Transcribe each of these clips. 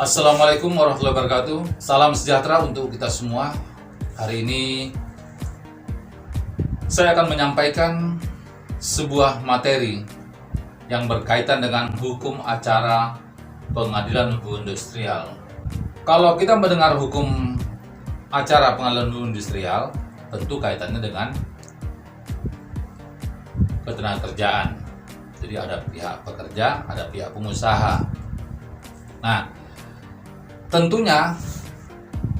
Assalamualaikum warahmatullahi wabarakatuh. Salam sejahtera untuk kita semua. Hari ini saya akan menyampaikan sebuah materi yang berkaitan dengan hukum acara pengadilan hukum industrial. Kalau kita mendengar hukum acara pengadilan hukum industrial, tentu kaitannya dengan ketenagakerjaan. Jadi ada pihak pekerja, ada pihak pengusaha. Nah, tentunya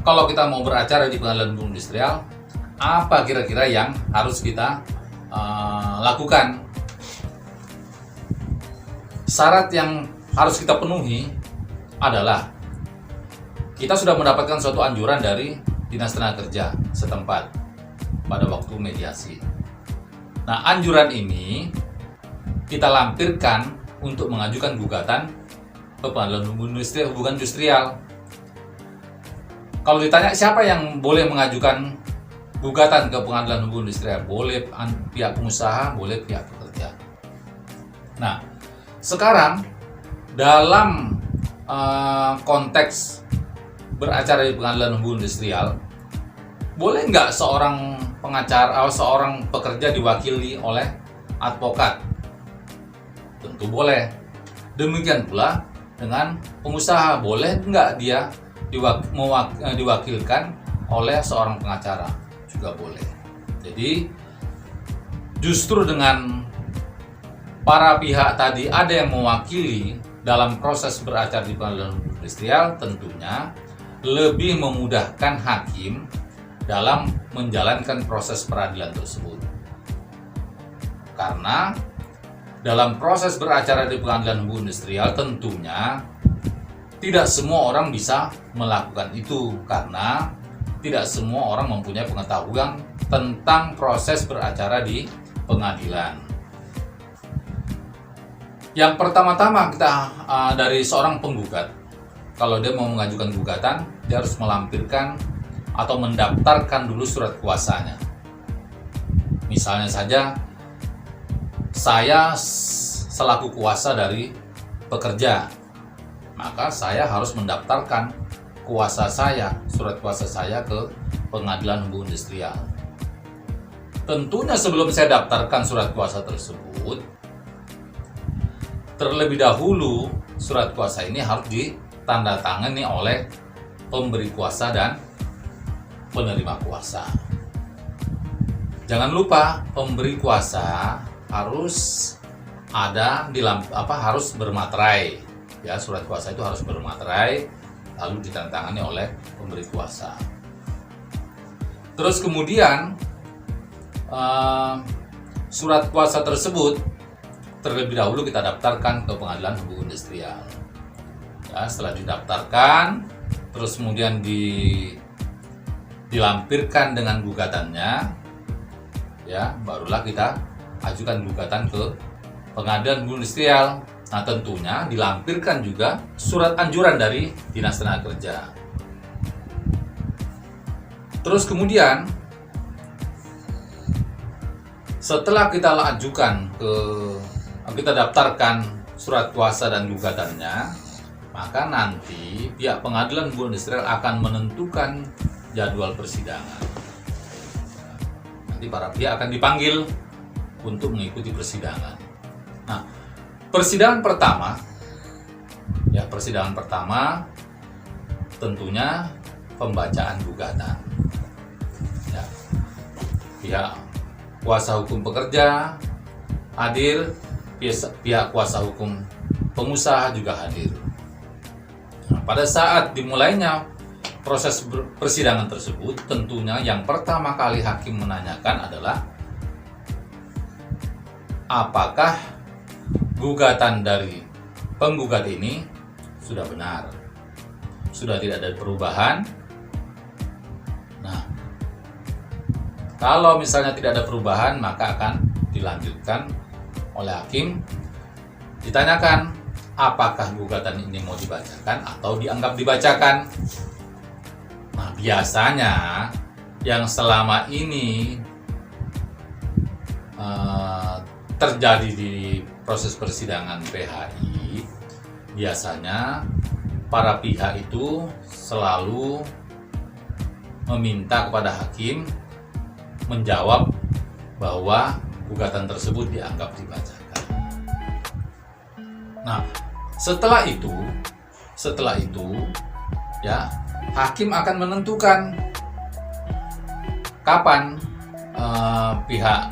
kalau kita mau beracara di pengadilan hukum industrial, apa kira-kira yang harus kita lakukan? Syarat yang harus kita penuhi adalah kita sudah mendapatkan suatu anjuran dari Dinas Tenaga Kerja setempat pada waktu mediasi. Nah, anjuran ini kita lampirkan untuk mengajukan gugatan ke pengadilan hubungan industrial. Kalau ditanya siapa yang boleh mengajukan gugatan ke pengadilan hubungan industrial, boleh pihak pengusaha, boleh pihak pekerja. Nah, sekarang dalam konteks beracara di pengadilan hubungan industrial, boleh nggak seorang pengacara atau seorang pekerja diwakili oleh advokat? Tentu boleh. Demikian pula dengan pengusaha, boleh nggak dia diwakilkan oleh seorang pengacara? Juga boleh. Jadi justru dengan para pihak tadi ada yang mewakili dalam proses beracara di pengadilan industrial, tentunya lebih memudahkan hakim dalam menjalankan proses peradilan tersebut. Karena dalam proses beracara di pengadilan hukum industrial tentunya tidak semua orang bisa melakukan itu, karena tidak semua orang mempunyai pengetahuan tentang proses beracara di pengadilan. Yang pertama-tama kita dari seorang penggugat, kalau dia mau mengajukan gugatan, dia harus melampirkan atau mendaftarkan dulu surat kuasanya. Misalnya saja, saya selaku kuasa dari pekerja, maka saya harus mendaftarkan kuasa saya, surat kuasa saya ke pengadilan hukum industrial. Tentunya sebelum saya daftarkan surat kuasa tersebut, terlebih dahulu surat kuasa ini harus ditandatangani oleh pemberi kuasa dan penerima kuasa. Jangan lupa pemberi kuasa harus ada harus bermaterai. Ya, surat kuasa itu harus bermaterai lalu ditandatangani oleh pemberi kuasa. Terus kemudian surat kuasa tersebut terlebih dahulu kita daftarkan ke pengadilan hukum industrial. Ya, setelah didaftarkan, terus kemudian dilampirkan dengan gugatannya, ya, barulah kita ajukan gugatan ke pengadilan hukum industrial. Nah, tentunya dilampirkan juga surat anjuran dari Dinas Tenaga Kerja. Terus kemudian setelah kita daftarkan surat kuasa dan gugatannya, maka nanti pihak pengadilan hukum industrial akan menentukan jadwal persidangan. Nanti para pihak akan dipanggil untuk mengikuti persidangan. Nah, persidangan pertama tentunya pembacaan gugatan. Ya, pihak kuasa hukum pekerja hadir, pihak kuasa hukum pengusaha juga hadir. Nah, pada saat dimulainya proses persidangan tersebut, tentunya yang pertama kali hakim menanyakan adalah apakah gugatan dari penggugat ini sudah benar, sudah tidak ada perubahan. Nah, kalau misalnya tidak ada perubahan, maka akan dilanjutkan oleh hakim, ditanyakan apakah gugatan ini mau dibacakan atau dianggap dibacakan. Nah, biasanya yang selama ini terjadi di proses persidangan PHI, biasanya para pihak itu selalu meminta kepada hakim menjawab bahwa gugatan tersebut dianggap dibacakan. Nah, setelah itu ya, hakim akan menentukan kapan pihak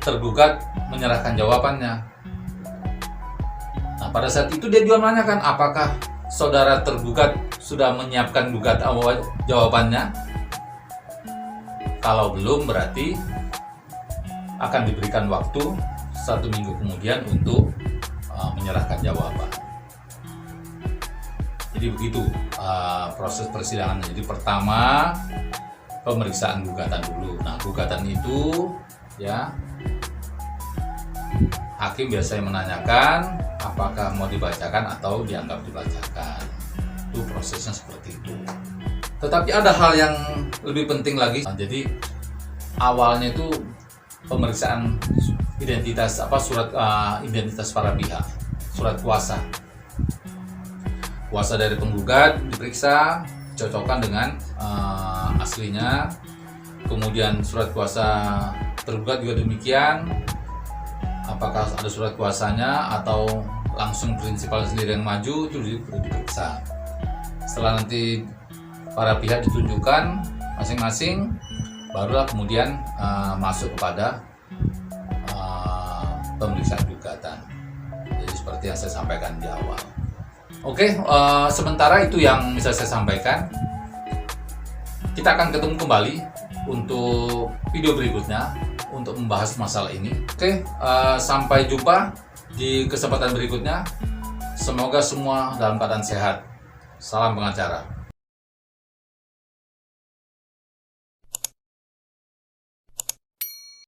tergugat menyerahkan jawabannya. Nah, pada saat itu dia juga menanyakan apakah saudara tergugat sudah menyiapkan jawabannya. Kalau belum, berarti akan diberikan waktu 1 minggu kemudian untuk menyerahkan jawaban. Jadi begitu proses persidangan. Jadi pertama pemeriksaan gugatan dulu. Nah, gugatan itu ya, hakim biasanya menanyakan apakah mau dibacakan atau dianggap dibacakan. Itu prosesnya seperti itu. Tetapi ada hal yang lebih penting lagi. Jadi awalnya itu pemeriksaan identitas surat identitas para pihak, surat kuasa. Kuasa dari penggugat diperiksa, cocokkan dengan aslinya. Kemudian surat kuasa tergugat juga demikian. Apakah ada surat kuasanya atau langsung prinsipal sendiri yang maju, itu diperiksa. Setelah nanti para pihak ditunjukkan masing-masing, barulah kemudian masuk kepada pemeriksaan gugatan. Jadi seperti yang saya sampaikan di awal. Oke, sementara itu yang bisa saya sampaikan. Kita akan ketemu kembali untuk video berikutnya untuk membahas masalah ini. Oke, sampai jumpa di kesempatan berikutnya. Semoga semua dalam keadaan sehat. Salam pengacara.